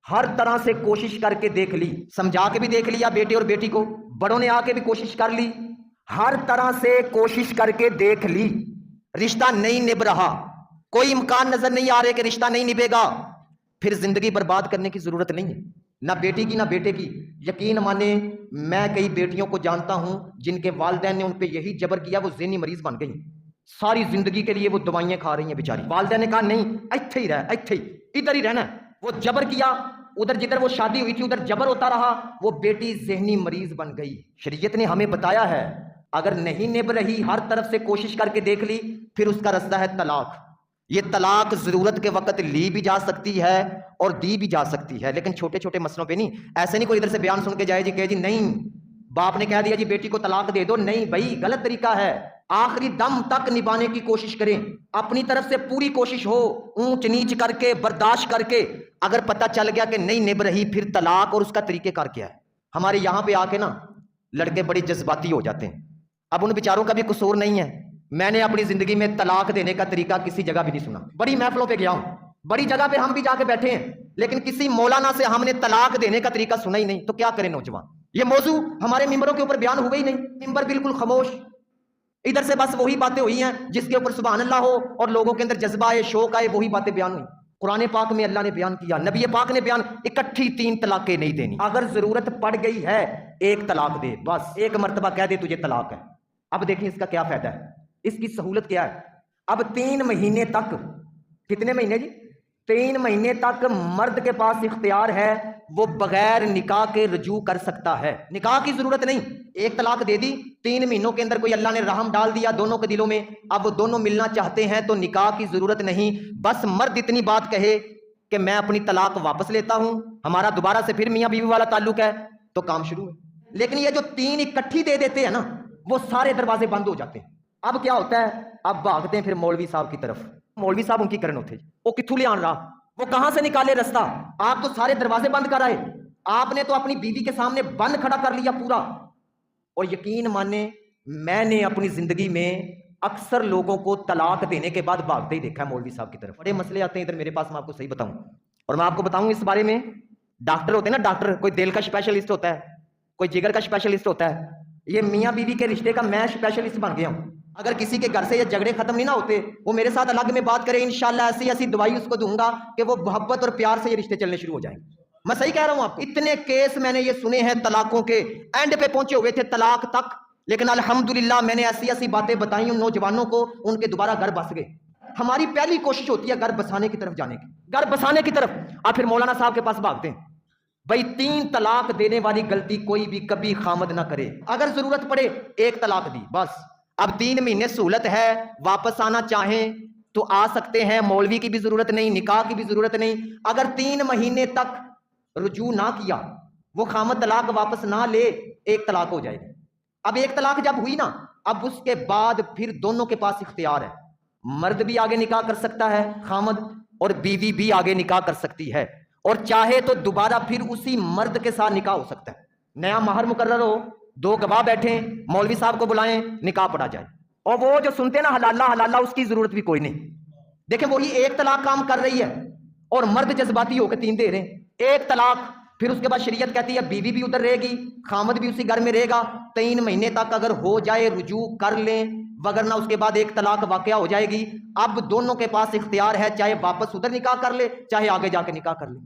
ہر طرح سے کوشش کر کے دیکھ لی، سمجھا کے بھی دیکھ لیا بیٹے اور بیٹی کو، بڑوں نے آ کے بھی کوشش کر لی، ہر طرح سے کوشش کر کے دیکھ لی، رشتہ نہیں نبھ رہا، کوئی امکان نظر نہیں آ رہے کہ رشتہ نہیں نبھے گا، پھر زندگی برباد کرنے کی ضرورت نہیں ہے، نہ بیٹی کی نہ بیٹے کی۔ یقین مانے میں کئی بیٹیوں کو جانتا ہوں جن کے والدین نے ان پہ یہی جبر کیا، وہ ذہنی مریض بن گئی، ساری زندگی کے لیے وہ دوائیں کھا رہی ہیں بیچاری۔ والدین نے کہا نہیں ایتھے ہی رہ، ایتھے ہی ادھر ہی رہنا ہے، وہ جبر کیا، ادھر جدھر وہ شادی ہوئی تھی ادھر جبر ہوتا رہا، وہ بیٹی ذہنی مریض بن گئی۔ شریعت نے ہمیں بتایا ہے اگر نہیں نبھ رہی، ہر طرف سے کوشش کر کے دیکھ لی، پھر اس کا رستہ ہے طلاق۔ یہ طلاق ضرورت کے وقت لی بھی جا سکتی ہے اور دی بھی جا سکتی ہے، لیکن چھوٹے چھوٹے مسئلوں پہ نہیں۔ ایسے نہیں کوئی ادھر سے بیان سن کے جائے جی کہ جی نہیں باپ نے کہہ دیا جی بیٹی کو طلاق دے دو، نہیں بھائی غلط طریقہ ہے۔ آخری دم تک نبھانے کی کوشش کریں، اپنی طرف سے پوری کوشش ہو، اونچ نیچ کر کے برداشت کر کے، اگر پتہ چل گیا کہ نہیں نبھ رہی پھر طلاق، اور اس کا طریقہ کار کیا ہے۔ ہمارے یہاں پہ آ کے نا لڑکے بڑی جذباتی ہو جاتے ہیں، اب ان بیچاروں کا بھی قصور نہیں ہے، میں نے اپنی زندگی میں طلاق دینے کا طریقہ کسی جگہ بھی نہیں سنا۔ بڑی محفلوں پہ گیا ہوں، بڑی جگہ پہ ہم بھی جا کے بیٹھے ہیں، لیکن کسی مولانا سے ہم نے طلاق دینے کا طریقہ سنا ہی نہیں۔ تو کیا کریں نوجوان، یہ موضوع ہمارے ممبروں کے اوپر بیان ہوئے ہی نہیں، ممبر بالکل خاموش، ادھر سے بس وہی باتیں ہوئی ہیں جس کے اوپر سبحان اللہ ہو اور لوگوں کے اندر جذبہ آئے، شوق آئے، وہی باتیں بیان ہوئی۔ قرآن پاک میں اللہ نے بیان کیا، نبی پاک نے بیان، اکٹھی 3 طلاقیں نہیں دینی، اگر ضرورت پڑ گئی ہے 1 طلاق دے، بس 1 مرتبہ کہہ دے تجھے طلاق ہے۔ اب دیکھیں اس کا کیا فائدہ ہے، اس کی سہولت کیا ہے۔ اب 3 مہینے تک، کتنے مہینے جی؟ 3 مہینے تک مرد کے پاس اختیار ہے، وہ بغیر نکاح کے رجوع کر سکتا ہے، نکاح کی ضرورت نہیں۔ 1 طلاق دے دی، 3 مہینوں کے اندر کوئی اللہ نے رحم ڈال دیا دونوں کے دلوں میں، اب وہ دونوں ملنا چاہتے ہیں تو نکاح کی ضرورت نہیں، بس مرد اتنی بات کہے کہ میں اپنی طلاق واپس لیتا ہوں، ہمارا دوبارہ سے پھر میاں بیوی والا تعلق ہے، تو کام شروع ہے۔ لیکن یہ جو 3 اکٹھی دے دیتے ہیں نا، وہ سارے دروازے بند ہو جاتے ہیں۔ اب کیا ہوتا ہے، اب بھاگتے ہیں پھر مولوی صاحب کی طرف، مولوی صاحب ان کی کرن ہوتے، وہ کتھوں لے آن رہا، وہ کہاں سے نکالے رستہ، آپ تو سارے دروازے بند کر آئے، آپ نے تو اپنی بیوی کے سامنے بند کھڑا کر لیا پورا۔ اور یقین مانے میں نے اپنی زندگی میں اکثر لوگوں کو طلاق دینے کے بعد بھاگتے ہی دیکھا ہے مولوی صاحب کی طرف۔ بڑے مسئلے آتے ہیں ادھر میرے پاس، میں آپ کو صحیح بتاؤں، اور میں آپ کو بتاؤں اس بارے میں، ڈاکٹر ہوتے ہیں نا ڈاکٹر، کوئی دل کا اسپیشلسٹ ہوتا ہے، کوئی جگر کا اسپیشلسٹ ہوتا ہے، یہ میاں بیوی کے رشتے کا میں اسپیشلسٹ بن گیا ہوں۔ اگر کسی کے گھر سے یہ جھگڑے ختم نہیں نہ ہوتے، وہ میرے ساتھ الگ میں بات کرے، انشاءاللہ ایسی ایسی دوائی اس کو دوں گا کہ وہ محبت اور پیار سے یہ رشتے چلنے شروع ہو جائیں۔ میں صحیح کہہ رہا ہوں آپ کو، اتنے کیس میں نے یہ سنے ہیں طلاقوں کے، اینڈ پہ پہنچے ہوئے تھے طلاق تک، لیکن الحمدللہ میں نے ایسی ایسی باتیں بتائی ان نوجوانوں کو، ان کے دوبارہ گھر بس گئے۔ ہماری پہلی کوشش ہوتی ہے گھر بسانے کی طرف جانے کی، گھر بسانے کی طرف، آپ پھر مولانا صاحب کے پاس بھاگتے ہیں۔ بھائی 3 طلاق دینے والی غلطی کوئی بھی کبھی خامد نہ کرے، اگر ضرورت پڑے 1 طلاق دی بس، اب 3 مہینے سہولت ہے، واپس آنا چاہیں تو آ سکتے ہیں، مولوی کی بھی ضرورت نہیں، نکاح کی بھی ضرورت نہیں۔ اگر 3 مہینے تک رجوع نہ کیا، وہ خامد طلاق واپس نہ لے، 1 طلاق ہو جائے گی۔ اب 1 طلاق جب ہوئی نا، اب اس کے بعد پھر دونوں کے پاس اختیار ہے، مرد بھی آگے نکاح کر سکتا ہے خامد، اور بیوی بھی آگے نکاح کر سکتی ہے، اور چاہے تو دوبارہ پھر اسی مرد کے ساتھ نکاح ہو سکتا ہے۔ نیا مہر مقرر ہو، 2 گواہ بیٹھیں، مولوی صاحب کو بلائیں، نکاح پڑھا جائے، اور وہ جو سنتے نا حلالہ حلالہ، اس کی ضرورت بھی کوئی نہیں۔ دیکھیں وہی 1 طلاق کام کر رہی ہے، اور مرد جذباتی ہو کے 3 دے رہے ہیں، 1 طلاق، پھر اس کے بعد شریعت کہتی ہے بیوی بھی ادھر رہے گی، خامد بھی اسی گھر میں رہے گا، 3 مہینے تک اگر ہو جائے رجوع کر لیں، وگرنہ اس کے بعد 1 طلاق واقعہ ہو جائے گی۔ اب دونوں کے پاس اختیار ہے، چاہے واپس ادھر نکاح کر لے، چاہے آگے جا کے نکاح کر لے۔